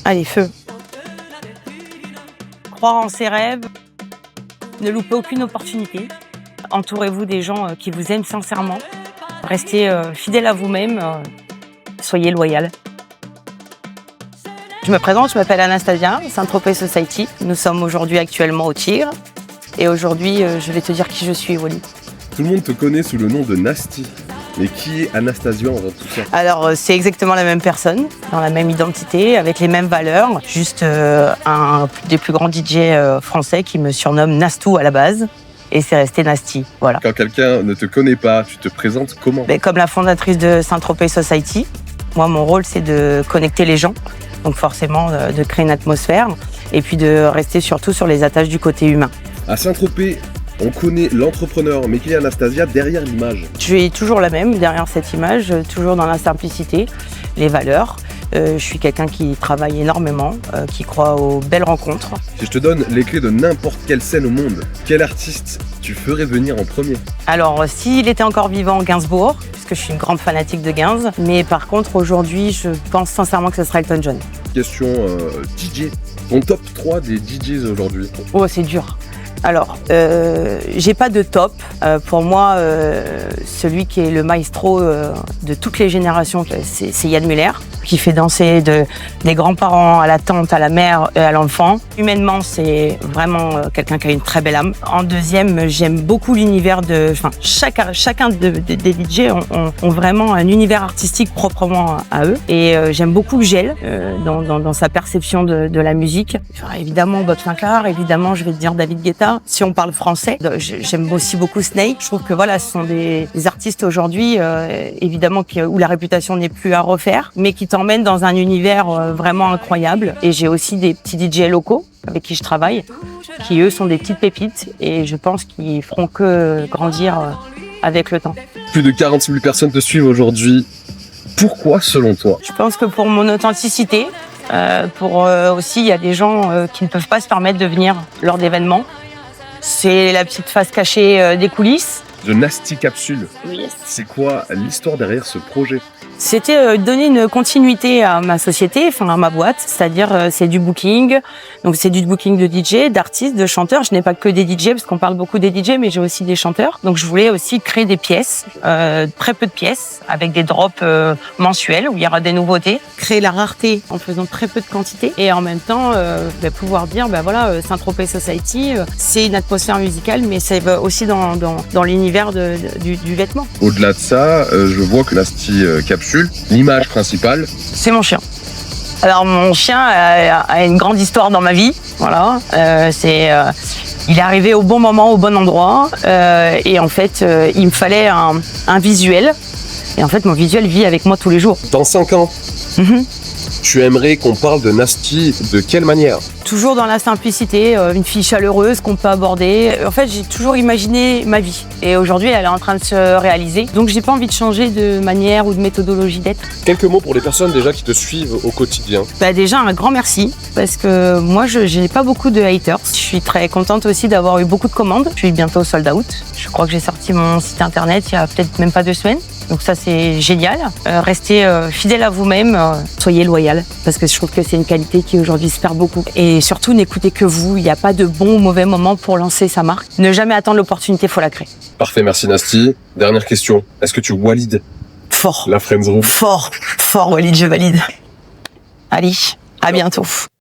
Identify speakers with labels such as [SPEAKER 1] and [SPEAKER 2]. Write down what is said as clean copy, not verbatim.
[SPEAKER 1] Allez, feu. Croire en ses rêves, ne loupez aucune opportunité. Entourez-vous des gens qui vous aiment sincèrement. Restez fidèle à vous-même, soyez loyal. Je me présente, je m'appelle Anastasia, Saint-Tropez Society. Nous sommes aujourd'hui actuellement au Tigre. Et aujourd'hui, je vais te dire qui je suis, Wally.
[SPEAKER 2] Tout le monde te connaît sous le nom de Nasty. Mais qui est Anastasia en tout ça?
[SPEAKER 1] Alors, c'est exactement la même personne, dans la même identité, avec les mêmes valeurs. Juste un des plus grands DJ français qui me surnomme Nastou à la base. Et c'est resté Nasty, voilà.
[SPEAKER 2] Quand quelqu'un ne te connaît pas, tu te présentes comment?
[SPEAKER 1] Comme la fondatrice de Saint-Tropez Society, moi, mon rôle, c'est de connecter les gens. Donc forcément, de créer une atmosphère. Et puis de rester surtout sur les attaches du côté humain.
[SPEAKER 2] À Saint-Tropez, on connaît l'entrepreneur, mais qui est Anastasia derrière l'image?
[SPEAKER 1] Je suis toujours la même derrière cette image, toujours dans la simplicité, les valeurs. Je suis quelqu'un qui travaille énormément, qui croit aux belles rencontres.
[SPEAKER 2] Si je te donne les clés de n'importe quelle scène au monde, quel artiste tu ferais venir en premier?
[SPEAKER 1] Alors, s'il était encore vivant, Gainsbourg, puisque je suis une grande fanatique de Gainsbourg. Mais par contre, aujourd'hui, je pense sincèrement que ce sera Elton John.
[SPEAKER 2] Question DJ. Ton top 3 des DJs aujourd'hui?
[SPEAKER 1] Oh, c'est dur. Alors, j'ai pas de top. Pour moi, celui qui est le maestro de toutes les générations, c'est Yann Muller, qui fait danser des grands-parents à la tante, à la mère et à l'enfant. Humainement, c'est vraiment quelqu'un qui a une très belle âme. En deuxième, j'aime beaucoup l'univers de... Enfin, chacun des DJ ont vraiment un univers artistique proprement à eux. Et j'aime beaucoup Gel dans sa perception de la musique. Enfin, évidemment, Bob Sinclair, évidemment, je vais te dire David Guetta. Si on parle français, j'aime aussi beaucoup Snake. Je trouve que voilà, ce sont des artistes aujourd'hui, évidemment, où la réputation n'est plus à refaire, mais qui t'emmènent dans un univers vraiment incroyable. Et j'ai aussi des petits DJ locaux avec qui je travaille, qui eux sont des petites pépites et je pense qu'ils feront que grandir avec le temps.
[SPEAKER 2] Plus de 40 000 personnes te suivent aujourd'hui. Pourquoi selon toi?
[SPEAKER 1] Je pense que pour mon authenticité, aussi il y a des gens qui ne peuvent pas se permettre de venir lors d'événements. C'est la petite face cachée des coulisses.
[SPEAKER 2] The Nasty Capsule.
[SPEAKER 1] Yes.
[SPEAKER 2] C'est quoi l'histoire derrière ce projet?
[SPEAKER 1] C'était donner une continuité à ma société, enfin à ma boîte, c'est-à-dire c'est du booking. Donc c'est du booking de DJ, d'artistes, de chanteurs. Je n'ai pas que des DJ parce qu'on parle beaucoup des DJ, mais j'ai aussi des chanteurs. Donc je voulais aussi créer des pièces, très peu de pièces, avec des drops mensuels où il y aura des nouveautés. Créer la rareté en faisant très peu de quantité et en même temps pouvoir dire voilà, Saint-Tropez Society, c'est une atmosphère musicale, mais c'est aussi dans l'univers du vêtement.
[SPEAKER 2] Au-delà de ça, je vois que Nasty Capsule, l'image principale,
[SPEAKER 1] c'est mon chien. Alors mon chien a une grande histoire dans ma vie. Voilà, il est arrivé au bon moment, au bon endroit, et en fait, il me fallait un visuel. Et en fait, mon visuel vit avec moi tous les jours.
[SPEAKER 2] Dans 5 ans, tu aimerais qu'on parle de Nasty de quelle manière?
[SPEAKER 1] Toujours dans la simplicité, une fille chaleureuse qu'on peut aborder. En fait, j'ai toujours imaginé ma vie. Et aujourd'hui, elle est en train de se réaliser. Donc, j'ai pas envie de changer de manière ou de méthodologie d'être.
[SPEAKER 2] Quelques mots pour les personnes déjà qui te suivent au quotidien.
[SPEAKER 1] Déjà, un grand merci. Parce que moi, je n'ai pas beaucoup de haters. Je suis très contente aussi d'avoir eu beaucoup de commandes. Je suis bientôt sold out. Je crois que j'ai sorti mon site internet il y a peut-être même pas 2 semaines. Donc ça, c'est génial. Restez fidèle à vous-même, soyez loyal, parce que je trouve que c'est une qualité qui aujourd'hui se perd beaucoup. Et surtout, n'écoutez que vous. Il n'y a pas de bon ou mauvais moment pour lancer sa marque. Ne jamais attendre l'opportunité, il faut la créer.
[SPEAKER 2] Parfait, merci Nasty. Dernière question, est-ce que tu valides
[SPEAKER 1] Fort.
[SPEAKER 2] la Friends Room?
[SPEAKER 1] Fort, Walid, je valide. Allez, à bientôt.